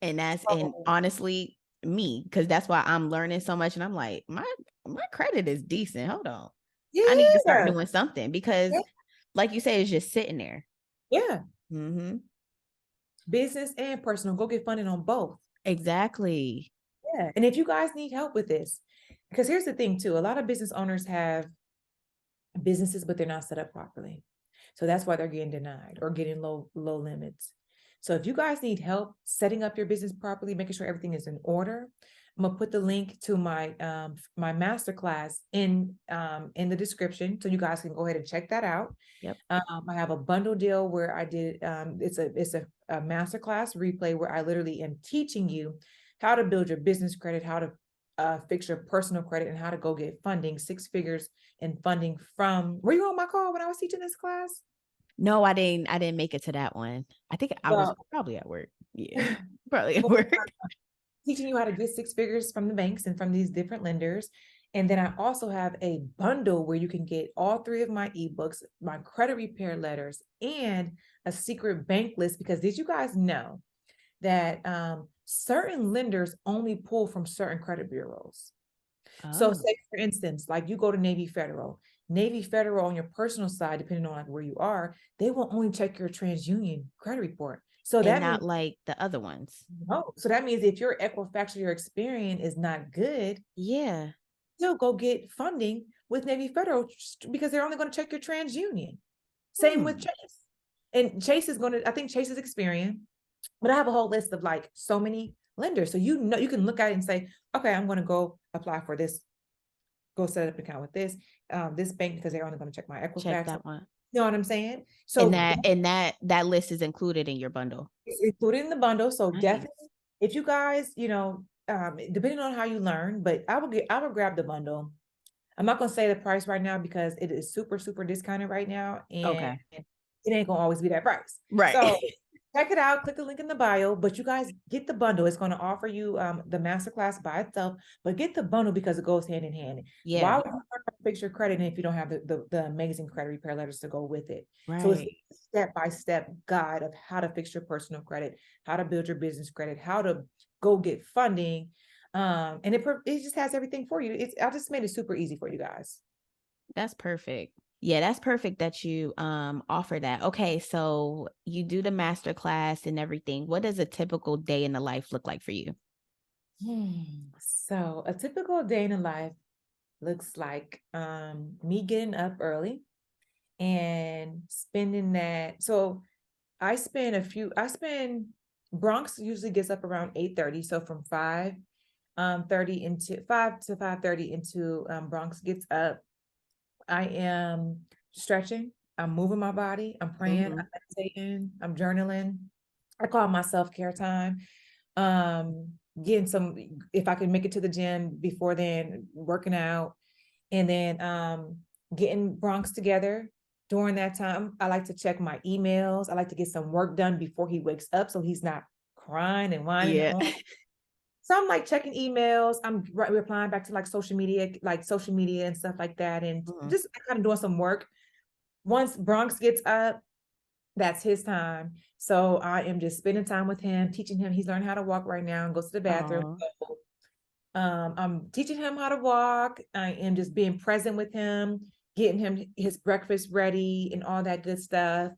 And So, honestly, me, because that's why I'm learning so much. And I'm like, my credit is decent. Hold on. I need to start yeah, doing something because, yeah, like you said, it's just sitting there. yeah. Hmm. Business and personal, go get funding on both. Exactly. Yeah. And if you guys need help with this, because here's the thing too, a lot of business owners have businesses, but they're not set up properly. So that's why they're getting denied or getting low limits. So if you guys need help setting up your business properly, making sure everything is in order, I'm gonna put the link to my masterclass in the description, so you guys can go ahead and check that out. Yep. I have a bundle deal where I did it's a masterclass replay where I literally am teaching you how to build your business credit, how to fix your personal credit, and how to go get funding, 6 figures in funding from. Were you on my call when I was teaching this class? No, I didn't make it to that one. I think I was Well, probably at work. Yeah. Probably at well, work. teaching you how to get 6 figures from the banks and from these different lenders. And then I also have a bundle where you can get all 3 of my ebooks, my credit repair letters, and a secret bank list. Because did you guys know that certain lenders only pull from certain credit bureaus? So Oh. say for instance, like you go to Navy Federal. Navy Federal on your personal side, depending on like where you are, they will only check your TransUnion credit report. So And that means not like the other ones. no. So that means if your Equifax or your Experian is not good, Yeah. still go get funding with Navy Federal because they're only going to check your TransUnion. Same with Hmm. Chase. And Chase is going to, I think Chase is Experian, but I have a whole list of like so many lenders. So you know you can look at it and say, okay, I'm going to go apply for this, go set up an account with this bank because they're only going to check my Check Equifax. that one. You know what I'm saying? And So that list is included in your bundle. it's included in the bundle. So definitely, Nice. if you guys, depending on how you learn, but I will grab the bundle. I'm not gonna say the price right now because it is super, super discounted right now, and Okay. it ain't gonna always be that price. Right. So check it out, click the link in the bio, but you guys get the bundle. It's gonna offer you the masterclass by itself, but get the bundle because it goes hand in hand. Why Yeah. would you learn how to fix your credit if you don't have the amazing credit repair letters to go with it? So it's Right. a step-by-step guide of how to fix your personal credit, how to build your business credit, how to go get funding. And it just has everything for you. I just made it super easy for you guys. That's perfect. Yeah, that's perfect that you offer that. Okay, so you do the master class and everything. What does a typical day in the life look like for you? So a typical day in the life looks like me getting up early and spending that. So I spend Bronx usually gets up around 8:30. So from 5:30 into 5 to 5:30 into Bronx gets up. I am stretching, I'm moving my body, I'm praying, Mhm. I'm meditating, I'm journaling. I call my self-care time. Getting some, if I can make it to the gym before then, working out, and then getting Bronx together. During that time, I like to check my emails. I like to get some work done before he wakes up so he's not crying and whining and Yeah. on. So I'm like checking emails. I'm replying back to like social media and stuff like that, and Mhm. just kind of doing some work. Once Bronx gets up, that's his time. So I am just spending time with him, teaching him. He's learning how to walk right now and goes to the bathroom. Aw. So, I'm teaching him how to walk. I am just being present with him, getting him his breakfast ready and all that good stuff.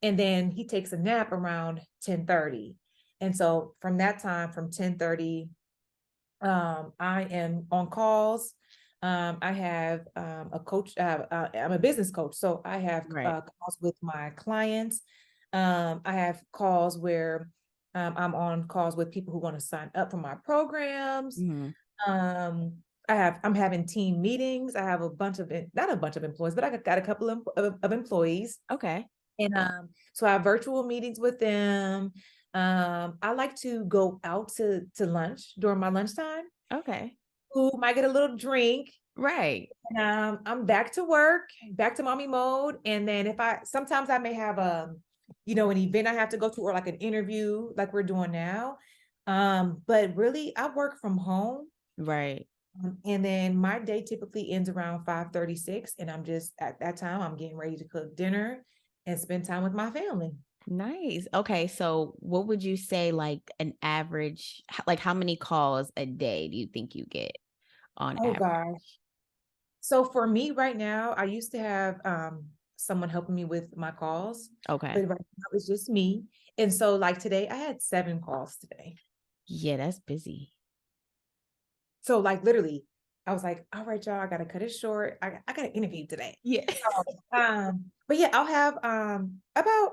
And then he takes a nap around 10:30. And so from that time, from 10:30, I am on calls. I have a coach. I'm a business coach, so I have Right. calls with my clients. I have calls where I'm on calls with people who want to sign up for my programs. Mhm. Um, I'm having team meetings. I have a bunch of not a bunch of employees, but I got a couple of employees, Okay. and so I have virtual meetings with them. I like to go out to lunch during my lunchtime. Okay. Who might get a little drink. Right. And I'm back to work, back to mommy mode. And then if I sometimes I may have an event I have to go to or like an interview like we're doing now. But really I work from home. Right. And then my day typically ends around 5:36. And I'm just at that time, I'm getting ready to cook dinner and spend time with my family. Nice. Okay, so what would you say like an average like how many calls a day do you think you get on Oh average? gosh. So for me right now, I used to have someone helping me with my calls, but Okay. right now it's just me. And so like today, I had 7 calls today. Yeah, that's busy. So like literally, I was like, all right, y'all, I gotta cut it short. I got an interview today. Yeah. So but yeah, I'll have about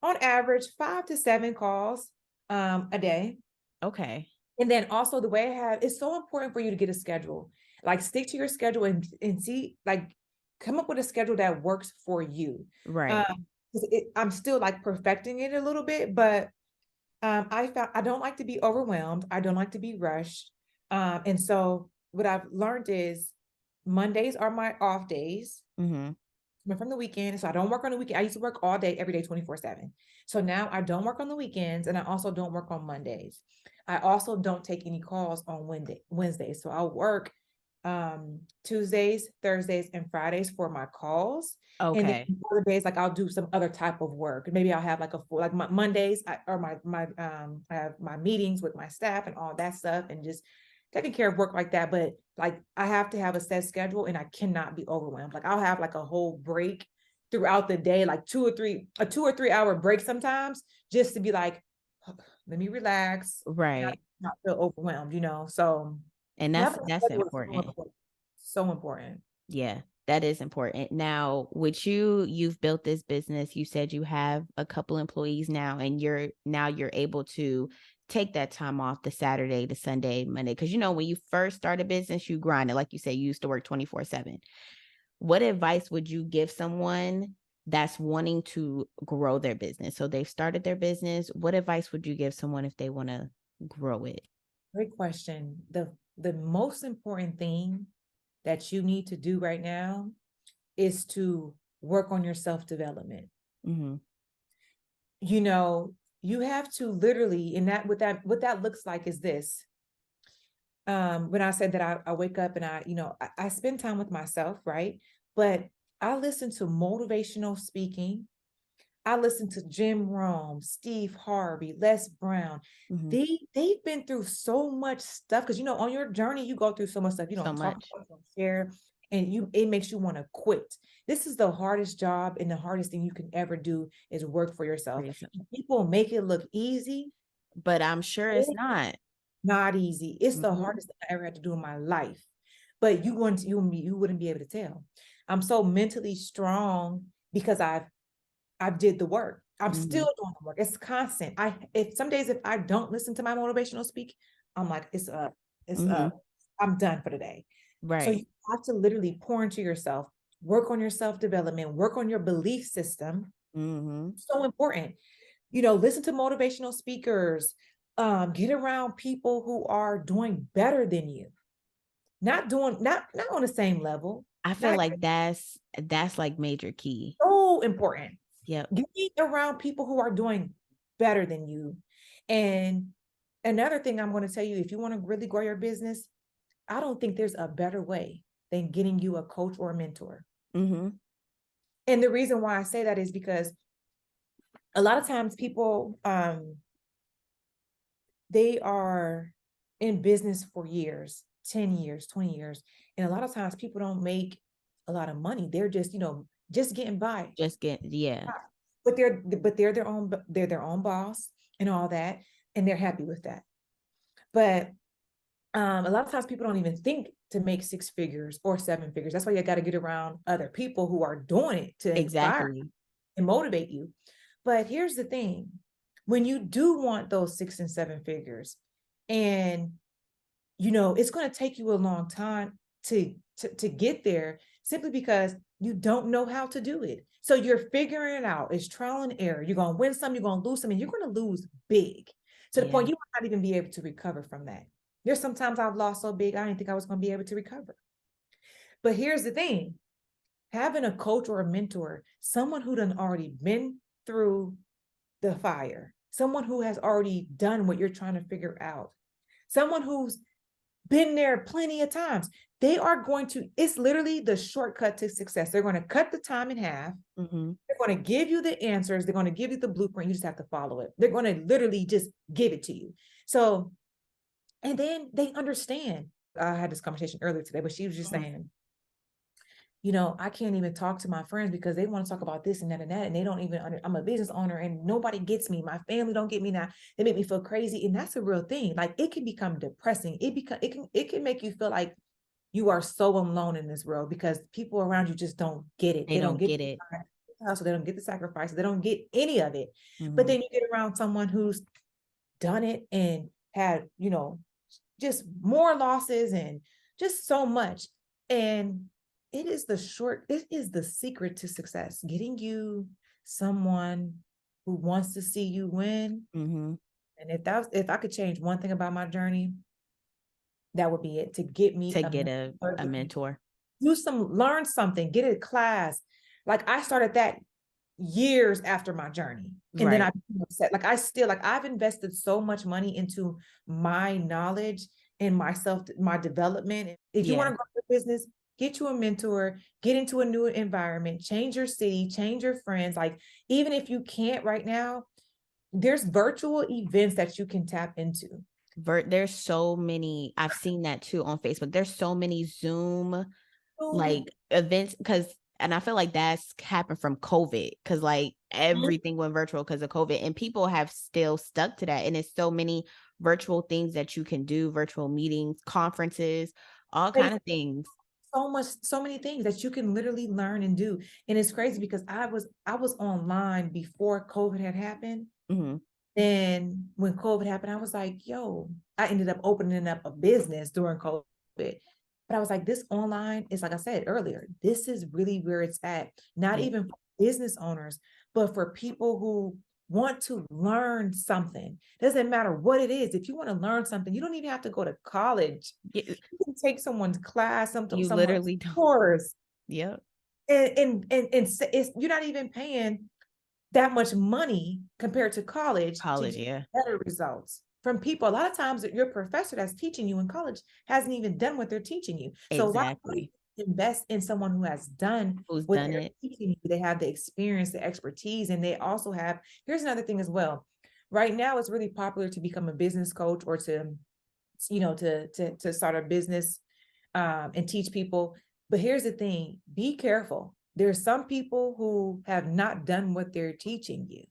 on average 5 to 7 calls a day. Okay. And then also the way I have, it's so important for you to get a schedule. Like stick to your schedule and see, like come up with a schedule that works for you. Right. Um, 'Cause I'm still like perfecting it a little bit, but I found I don't like to be overwhelmed. I don't like to be rushed. And so what I've learned is Mondays are my off days Mm-hmm. from the weekend. So I don't work on the weekend. I used to work all day, every day, 24/7. So now I don't work on the weekends and I also don't work on Mondays. I also don't take any calls on Wednesdays. So I'll work Tuesdays, Thursdays, and Fridays for my calls. And then Okay. other days, like I'll do some other type of work. Maybe I'll have like a full, like my Mondays or my I have my meetings with my staff and all that stuff and just taking care of work like that. But like I have to have a set schedule and I cannot be overwhelmed. Like I'll have like a whole break throughout the day, like 2 or 3 hour break sometimes, just to be like, let me relax, Right. not feel overwhelmed, you know. So And having a that's schedule is so important. important. So important. Yeah, that is important. Now, with you, you've built this business. You said you have a couple employees now, and you're able to take that time off the Saturday, the Sunday, Monday. Because when you first start a business, you grind it. Like you say, you used to work 24/7. What advice would you give someone that's wanting to grow their business? So they've started their business. What advice would you give someone if they want to grow it? Great question. The most important thing that you need to do right now is to work on your self-development. Mm-hmm. You know, you have to literally, and what that looks like is this. When I said that I wake up and I spend time with myself, right? But I listen to motivational speaking. I listen to Jim Rome, Steve Harvey, Les Brown. Mm-hmm. They've been through so much stuff because on your journey you go through so much stuff. You So don't talk much about, you don't share, and it makes you want to quit. This is the hardest job and the hardest thing you can ever do is work for for yourself. yourself. People make it look easy. But I'm sure it's not. Not easy. It's the Mm-hmm. hardest thing I ever had to do in my life. But you wouldn't be able to tell. I'm so mentally strong because I've did the work. I'm Mm-hmm. still doing the work. It's constant. If some days if I don't listen to my motivational speak, I'm like, it's up. It's Mm-hmm. up. I'm done for the day. So Right. you have to literally pour into yourself, work on your self-development, work on your belief system. Mm-hmm. So important. Listen to motivational speakers, get around people who are doing better than you, not on the same level, I feel not like that's like major key. so important. Yep. Get around people who are doing better than you. And another thing I'm going to tell you, if you want to really grow your business, I don't think there's a better way than getting you a coach or a mentor. Mm-hmm. And the reason why I say that is because a lot of times people they are in business for years, 10 years, 20 years. And a lot of times people don't make a lot of money. They're just getting by. Just get yeah. But they're their own boss and all that, and they're happy with that. But a lot of times people don't even think to make six figures or seven figures. That's why you got to get around other people who are doing it to inspire Exactly. and motivate you. But here's the thing: when you do want those 6 and 7 figures, and it's going to take you a long time to get there, simply because you don't know how to do it. So you're figuring it out. It's trial and error. You're going to win some, you're going to lose some, and you're going to lose big, to the Yeah. point you might not even be able to recover from that. There's sometimes I've lost so big I didn't think I was going to be able to recover. But here's the thing: having a coach or a mentor, someone who done already been through the fire, someone who has already done what you're trying to figure out, someone who's been there plenty of times. It's literally the shortcut to success. They're going to cut the time in half. Mm-hmm. They're going to give you the answers. They're going to give you the blueprint. You just have to follow it. They're going to literally just give it to you. So, and then they understand. I had this conversation earlier today, but she was just Mm-hmm. saying, I can't even talk to my friends because they want to talk about this and that and that. And they don't even, I'm a business owner and nobody gets me. My family don't get me now. They make me feel crazy. And that's a real thing. Like it can become depressing. It can make you feel like you are so alone in this world because people around you just don't get it. They They don't don't get get it. the hustle. They don't get the sacrifice. They don't get any of it. But Mm-hmm. then you get around someone who's done it and had, just more losses and just so much. And it is the secret to success, getting you someone who wants to see you win. Mm-hmm. And if I could change one thing about my journey, that would be it, to get me To a get mentor, a mentor. learn something, get a class. Like I started that years after my journey. And then I Right. became upset. Like I still, like I've invested so much money into my knowledge and myself, my development. If you want Yeah. to grow your business, get you a mentor, get into a new environment, change your city, change your friends. Like even if you can't right now, there's virtual events that you can tap into. There's so many, I've seen that too on Facebook. There's so many Zoom like Boom. events because and I feel like that's happened from COVID because like everything went virtual because of COVID and people have still stuck to that. And it's so many virtual things that you can do, virtual meetings, conferences, all kind of things. So many things that you can literally learn and do. And it's crazy because I was online before COVID had happened. Mm-hmm. Then when COVID happened, I was like, yo, I ended up opening up a business during COVID. But I was like, this online is, like I said earlier, this is really where it's at. Not Yeah. even for business owners, but for people who want to learn something. Doesn't matter what it is. If you want to learn something, you don't even have to go to college. You, You can take someone's class, you someone's literally don't. course, Yep. and it's, you're not even paying that much money compared to college to College, get yeah. better results from people. A lot of times your professor that's teaching you in college hasn't even done what they're teaching you. So why Exactly. invest in someone who has done Who's what done they're it? teaching you? They have the experience, the expertise, and they also have, here's another thing as well. Right now, it's really popular to become a business coach or to, to start a business and teach people. But here's the thing, be careful. There's some people who have not done what they're teaching you.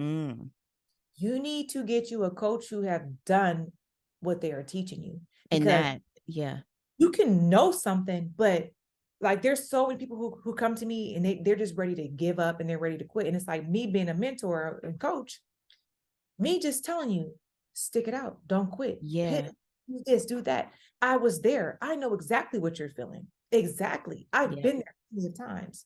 Mm. You need to get you a coach who have done what they are teaching you, And because that, yeah, you can know something, but like there's so many people who come to me and they're just ready to give up and they're ready to quit. And it's like me being a mentor and coach, me just telling you, stick it out, don't quit, yeah, pivot, do this, do that. I was there. I know exactly what you're feeling. Exactly. I've yeah, been there many times.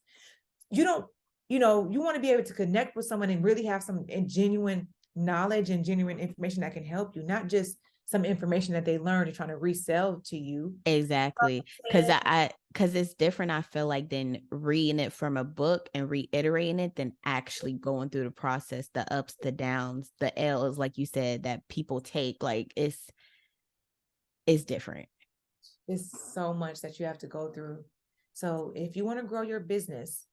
You don't, you want to be able to connect with someone and really have some genuine knowledge and genuine information that can help you, not just some information that they learned and trying to resell to you. exactly. Because it's different, I feel like, than reading it from a book and reiterating it than actually going through the process, the ups, the downs, the L's, like you said, that people take. Like it's different. It's so much that you have to go through. So if you want to grow your business,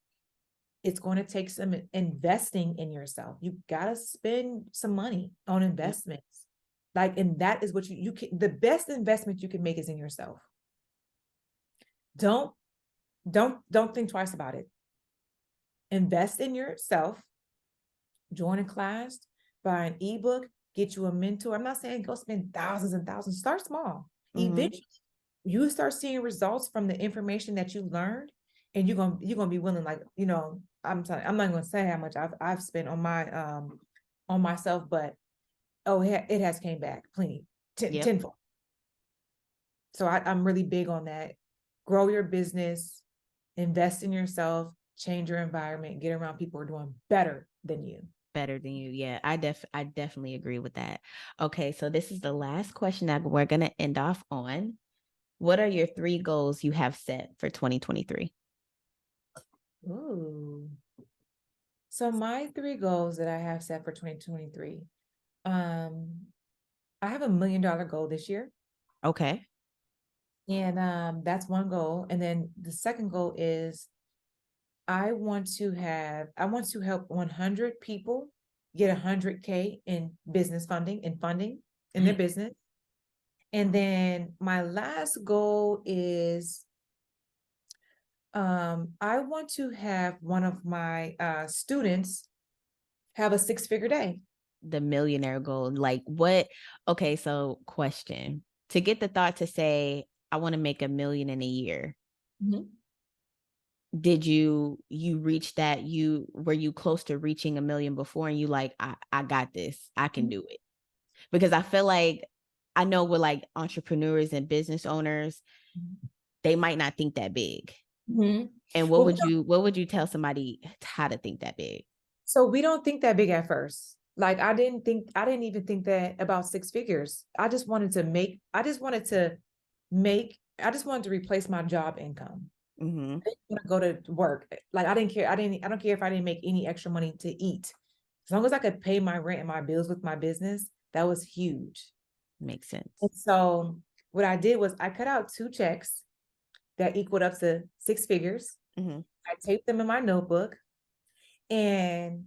it's going to take some investing in yourself. You got to spend some money on Yep. investments. Like, and that is what you can, the best investment you can make is in yourself. Don't, don't think twice about it. Invest in yourself, join a class, buy an ebook, get you a mentor. I'm not saying go spend thousands and thousands. Start small. Mm-hmm. Eventually, you start seeing results from the information that you learned, and you're gonna be willing. Like, I'm not gonna say how much I've spent on my on myself, but oh, it has came back plenty, Yep. tenfold. So I'm really big on that. Grow your business, invest in yourself, change your environment, get around people who are doing better than you. Better than you. Yeah, I definitely agree with that. Okay, so this is the last question that we're gonna end off on. What are your 3 goals you have set for 2023? Ooh. So my 3 goals that I have set for 2023, um, I have $1 million goal this year. Okay. And that's one goal. And then the second goal is I want to help 100 people get 100K in business funding and funding in their business. And then my last goal is I want to have one of my students have a 6-figure day. The millionaire goal. Like what? Okay, so question. To get the thought to say, I want to make 1 million in a year. Mhm. Did you reach that? Were you close to reaching 1 million before and you like, I got this. I can do it. Because I feel like I know with like entrepreneurs and business owners, they might not think that big. Mhm. And Well, what would you tell somebody how to think that big? so we don't think that big at first. Like I didn't even think that about six figures. I just wanted to replace my job income. Mm-hmm. I didn't want to go to work. Like I didn't care. I don't care if I didn't make any extra money to eat. As long as I could pay my rent and my bills with my business, that was huge. Makes sense. And so what I did was I cut out two checks that equaled up to six figures. Mm-hmm. I taped them in my notebook, and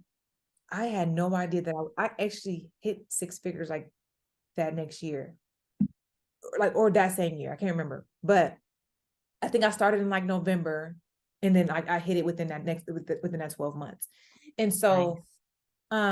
I had no idea that I actually hit six figures like that next year, or that same year. I can't remember, but I think I started in like November, and then I hit it within that 12 months. And so Nice.